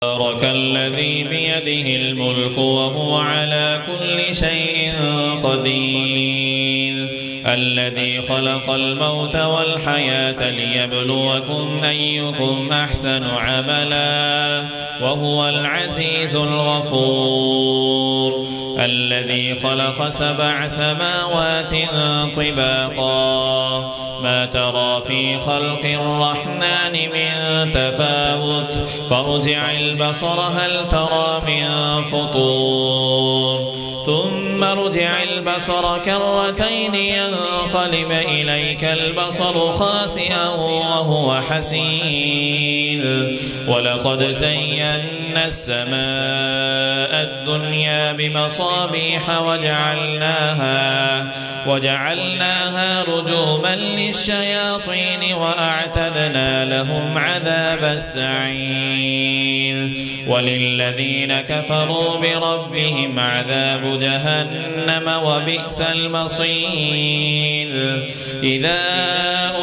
تبارك الذي بيده الملك وهو على كل شيء قدير الذي خلق الموت والحياة ليبلوكم أيكم أحسن عملا وهو العزيز الغفور الذي خلق 7 سماوات طباقا ما ترى في خلق الرحمن من تفاوت فارجع البصر هل ترى من فطور ثم ارجع البصر كرتين ينقلب إليك البصر خاسئا وهو حسير رَبِّ زينا السماء الدنيا بمصابيح وجعلناها رجوما للشياطين وأعتدنا لهم عذاب السعير وللذين كفروا بربهم عذاب جهنم وبئس المصير إذا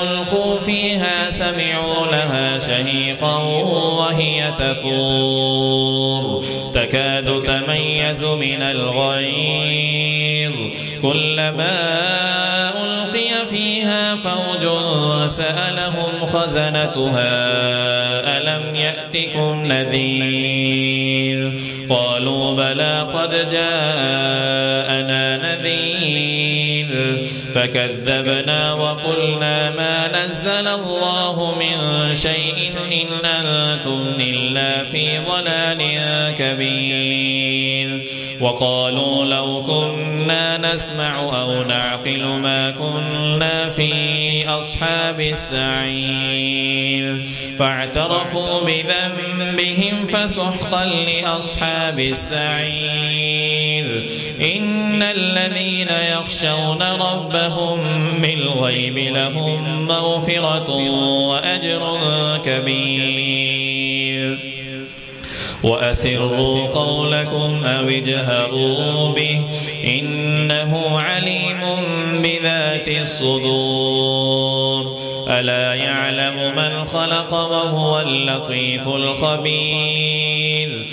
ألقوا فيها سمعوا لها شهيقا وهي تفور تكاد تميز من الغيظ كلما ألقي فيها فوج سألهم خزنتها ألم يأتكم نذير قالوا بلى قد جاءنا نذير فكذبنا وقلنا ما نزل الله من شيء إن أنتم إلا في ضلال كبير وقالوا لو كنا نسمع أو نعقل ما كنا في أصحاب السعير فاعترفوا بذنبهم فسحقا لأصحاب السعير إن الذين يخشون ربهم بالغيب لهم مغفرة وأجر كبير وأسروا قولكم أو اجهروا به إنه عليم بذات الصدور ألا يعلم من خلق وهو اللطيف الخبير